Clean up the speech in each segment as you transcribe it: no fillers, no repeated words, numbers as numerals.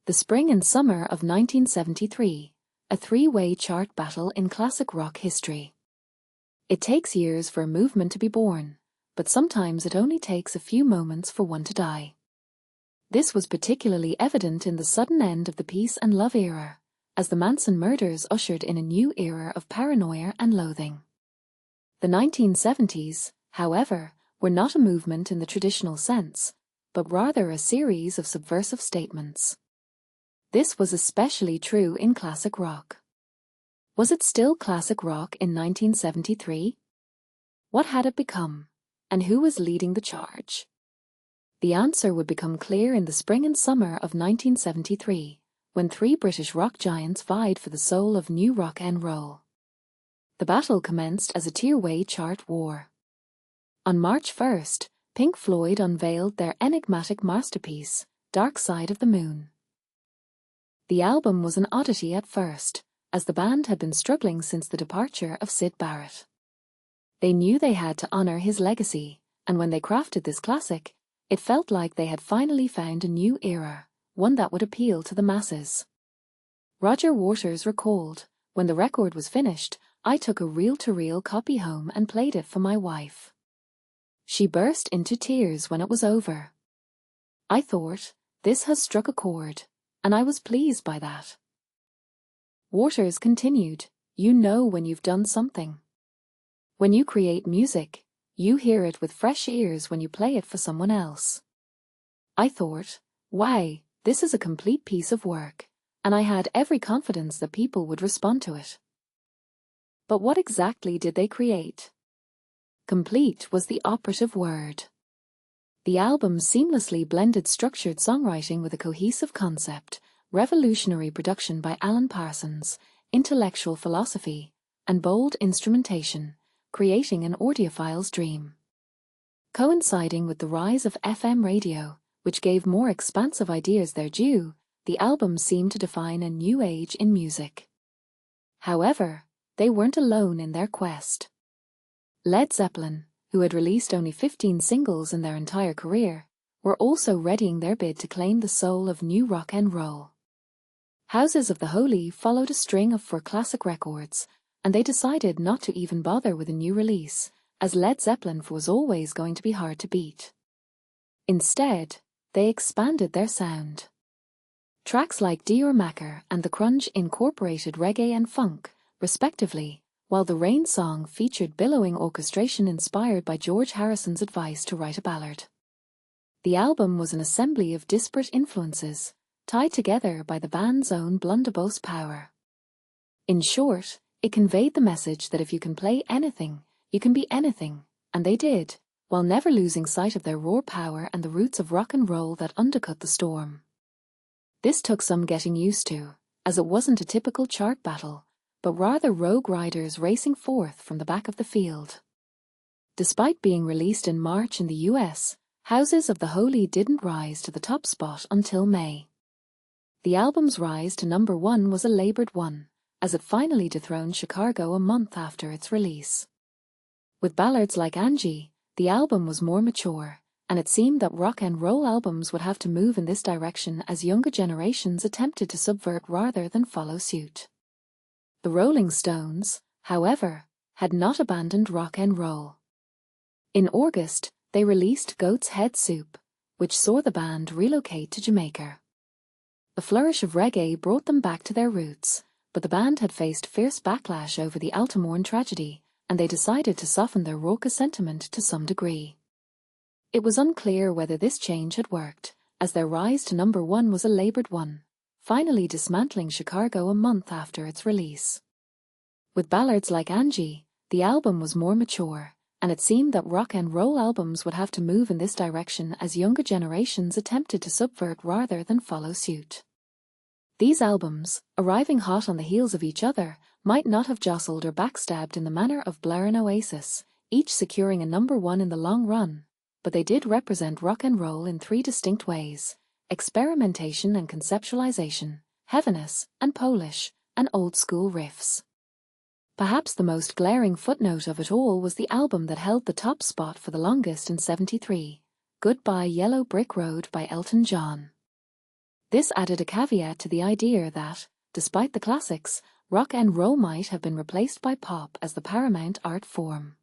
The spring and summer of 1973, a three-way chart battle in classic rock history. It takes years for a movement to be born, but sometimes it only takes a few moments for one to die. This was particularly evident in the sudden end of the peace and love era, as the Manson murders ushered in a new era of paranoia and loathing. The 1970s, however, were not a movement in the traditional sense, but rather a series of subversive statements. This was especially true in classic rock. Was it still classic rock in 1973? What had it become, and who was leading the charge? The answer would become clear in the spring and summer of 1973, when three British rock giants vied for the soul of new rock and roll. The battle commenced as a tier-way chart war. On March 1st, Pink Floyd unveiled their enigmatic masterpiece, Dark Side of the Moon. The album was an oddity at first, as the band had been struggling since the departure of Syd Barrett. They knew they had to honor his legacy, and when they crafted this classic, it felt like they had finally found a new era, one that would appeal to the masses. Roger Waters recalled, "When the record was finished, I took a reel-to-reel copy home and played it for my wife. She burst into tears when it was over. I thought, this has struck a chord, and I was pleased by that." Waters continued, "You know when you've done something. When you create music, you hear it with fresh ears when you play it for someone else. I thought, wow, this is a complete piece of work, and I had every confidence that people would respond to it." But what exactly did they create? Complete was the operative word. The album seamlessly blended structured songwriting with a cohesive concept, revolutionary production by Alan Parsons, intellectual philosophy, and bold instrumentation, creating an audiophile's dream. Coinciding with the rise of FM radio, which gave more expansive ideas their due, the album seemed to define a new age in music. However, they weren't alone in their quest. Led Zeppelin, who had released only 15 singles in their entire career, were also readying their bid to claim the soul of new rock and roll. Houses of the Holy followed a string of 4 classic records, and they decided not to even bother with a new release, as Led Zeppelin was always going to be hard to beat. Instead, they expanded their sound. Tracks like Dior Macker and The Crunch incorporated reggae and funk, respectively, while the Rain song featured billowing orchestration inspired by George Harrison's advice to write a ballad. The album was an assembly of disparate influences, tied together by the band's own blunderbuss power. In short, it conveyed the message that if you can play anything, you can be anything, and they did, while never losing sight of their raw power and the roots of rock and roll that undercut the storm. This took some getting used to, as it wasn't a typical chart battle, but rather rogue riders racing forth from the back of the field. Despite being released in March in the US, Houses of the Holy didn't rise to the top spot until May. The album's rise to number 1 was a labored one, as it finally dethroned Chicago a month after its release. With ballads like Angie, the album was more mature, and it seemed that rock and roll albums would have to move in this direction as younger generations attempted to subvert rather than follow suit. The Rolling Stones, however, had not abandoned rock and roll. In August, they released Goat's Head Soup, which saw the band relocate to Jamaica. The flourish of reggae brought them back to their roots, but the band had faced fierce backlash over the Altamont tragedy, and they decided to soften their raucous sentiment to some degree. It was unclear whether this change had worked, as their rise to number 1 was a labored one, finally dismantling Chicago a month after its release. With ballads like Angie, the album was more mature, and it seemed that rock and roll albums would have to move in this direction as younger generations attempted to subvert rather than follow suit. These albums, arriving hot on the heels of each other, might not have jostled or backstabbed in the manner of Blur and Oasis, each securing a number 1 in the long run, but they did represent rock and roll in 3 distinct ways: experimentation and conceptualization, heaviness and Polish, and old-school riffs. Perhaps the most glaring footnote of it all was the album that held the top spot for the longest in '73, Goodbye Yellow Brick Road by Elton John. This added a caveat to the idea that, despite the classics, rock and roll might have been replaced by pop as the paramount art form.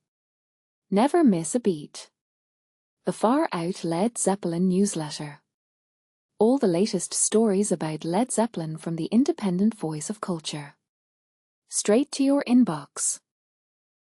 Never miss a beat. The Far Out Led Zeppelin newsletter. All the latest stories about Led Zeppelin from the independent voice of culture. Straight to your inbox.